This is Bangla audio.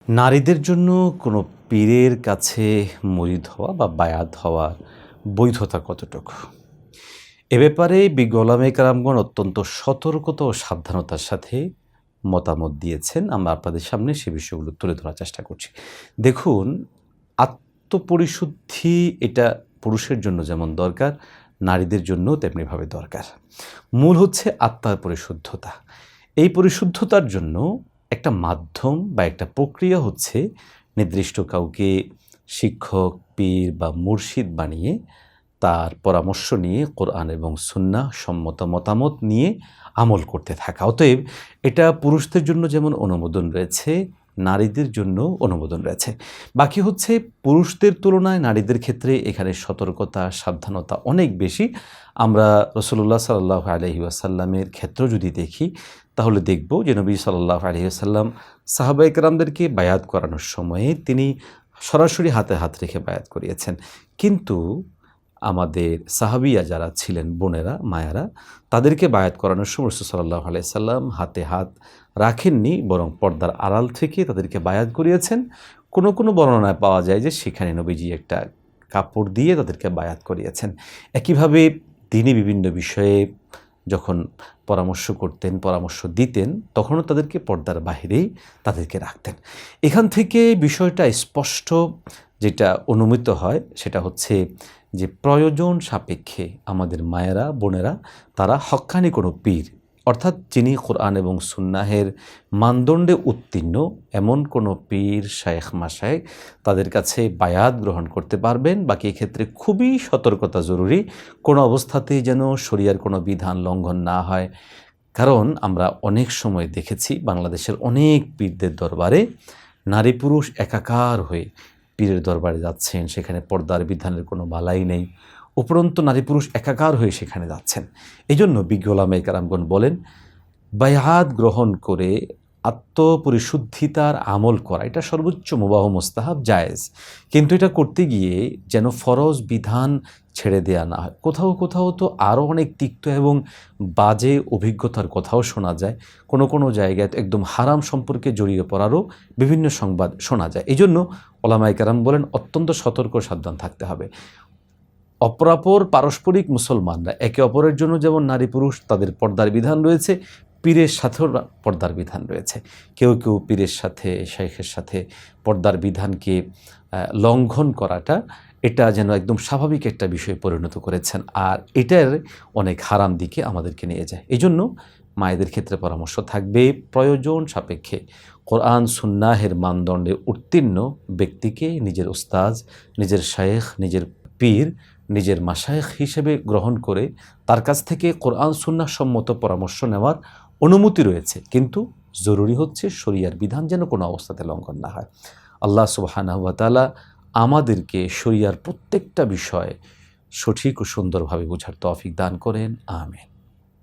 নারীদের জন্য কোনো পীরের কাছে মুরিদ হওয়া বা বায়াত হওয়ার বৈধতা কতটুকু? এ ব্যাপারে বিজ্ঞ ওলামায়ে কেরামগণ অত্যন্ত সতর্কতা ও সাবধানতার সাথে মতামত দিয়েছেন। আমরা আপনাদের সামনে সে বিষয়গুলো তুলে ধরার চেষ্টা করছি। দেখুন, আত্মপরিশুদ্ধি এটা পুরুষের জন্য যেমন দরকার, নারীদের জন্যও তেমনিভাবে দরকার। মূল হচ্ছে আত্মার পরিশুদ্ধতা। এই পরিশুদ্ধতার জন্য একটা মাধ্যম বা একটা প্রক্রিয়া হচ্ছে নির্দিষ্ট কাউকে শিক্ষক, পীর বা মুর্শিদ বানিয়ে তার পরামর্শ নিয়ে কোরআন এবং সুন্নাহ সম্মত মতামত নিয়ে আমল করতে থাকা। অতএব এটা পুরুষদের জন্য যেমন অনুমোদন রয়েছে, নারীদের জন্য অনুমোদন রয়েছে। বাকি হচ্ছে পুরুষদের তুলনায় নারীদের ক্ষেত্রে এখানে সতর্কতা, সাবধানতা অনেক বেশি। আমরা রাসূলুল্লাহ সাল্লাল্লাহু আলাইহি ওয়াসাল্লামের ক্ষেত্র যদি দেখি, তাহলে দেখব যে নবী সাল্লাল্লাহু আলাইহি ওয়াসাল্লাম সাহাবায়ে কেরামদেরকে বায়াত করানোর সময়ে তিনি সরাসরি হাতে হাত রেখে বায়াত করিয়েছেন। কিন্তু আমাদের সাহাবিয়া যারা ছিলেন বোনেরা, মায়েরা, তাদেরকে বায়াত করানোর সময় রাসূল সাল্লাল্লাহু আলাইহি সাল্লাম হাতে হাত রাখেননি, বরং পর্দার আড়াল থেকে তাদেরকে বায়াত করিয়েছেন। কোনো কোনো বর্ণনায় পাওয়া যায় যে সেখানে নবীজি একটা কাপড় দিয়ে তাদেরকে বায়াত করিয়েছেন। একইভাবে তিনি বিভিন্ন বিষয়ে যখন পরামর্শ করতেন, পরামর্শ দিতেন, তখনও তাদেরকে পর্দার বাহিরেই তাদেরকে রাখতেন। এখান থেকে বিষয়টা স্পষ্ট যেটা অনুমিত হয় সেটা হচ্ছে যে প্রয়োজন সাপেক্ষে আমাদের মায়েরা, বোনেরা তারা হক্কানি কোনো পীর, অর্থাৎ যিনি কোরআন এবং সুন্নাহের মানদণ্ডে উত্তীর্ণ এমন কোনো পীর, শায়েখ, মাশায়েখ তাদের কাছে বায়াত গ্রহণ করতে পারবেন। বাকি এক্ষেত্রে খুবই সতর্কতা জরুরি, কোনো অবস্থাতেই যেন শরিয়ার কোনো বিধান লঙ্ঘন না হয়। কারণ আমরা অনেক সময় দেখেছি বাংলাদেশের অনেক পীরদের দরবারে নারী পুরুষ একাকার হয়ে পীরের দরবারে যাচ্ছেন, সেখানে পর্দার বিধানের কোনো বালাই নেই, উপরন্তু নারী পুরুষ একাকার হয়ে সেখানে যাচ্ছেন। এই জন্য বিজ্ঞ ওলামায়ে কেরামগণ বলেন, বায়াত গ্রহণ করে আত্মপরিশুদ্ধিতার আমল করা এটা সর্বোচ্চ মুবাহ, মুস্তাহাব, জায়েজ। কিন্তু এটা করতে গিয়ে যেন ফরজ বিধান ছেড়ে দেয়া না হয়। কোথাও কোথাও তো আরও অনেক তিক্ত এবং বাজে অভিজ্ঞতার কথাও শোনা যায়। কোনো কোনো জায়গায় তো একদম হারাম সম্পর্কে জড়িয়ে পড়ারও বিভিন্ন সংবাদ শোনা যায়। এই জন্য ওলামায়ে কেরাম বলেন অত্যন্ত সতর্ক, সাবধান থাকতে হবে। অপরাপর পারস্পরিক মুসলমানরা একে অপরের জন্য যেমন নারী পুরুষ তাদের পর্দার বিধান রয়েছে, পীরের সাথেও পর্দার বিধান রয়েছে। কেউ কেউ পীরের সাথে, শাইখের সাথে পর্দার বিধানকে লঙ্ঘন করাটা এটা যেন একদম স্বাভাবিক একটা বিষয়ে পরিণত করেছেন, আর এটার অনেক হারাম দিকে আমাদেরকে নিয়ে যায়। এই জন্য মায়েদের ক্ষেত্রে পরামর্শ থাকবে প্রয়োজন সাপেক্ষে কোরআন সুন্নাহের মানদণ্ডে উত্তীর্ণ ব্যক্তিকে নিজের উস্তাজ, নিজের শায়েখ, নিজের পীর, নিজের মাশায়েখ হিসেবে গ্রহণ করে তার কাছ থেকে কোরআন সুন্নাহ সম্মত পরামর্শ নেওয়ার অনুমতি রয়েছে। কিন্তু জরুরি হচ্ছে শরিয়ার বিধান যেন কোনো অবস্থাতে লঙ্ঘন না হয়। আল্লাহ সুবহানাহু ওয়া তাআলা আমাদেরকে শরিয়ার প্রত্যেকটা বিষয় সঠিক ও সুন্দরভাবে বোঝার তৌফিক দান করেন। আমিন।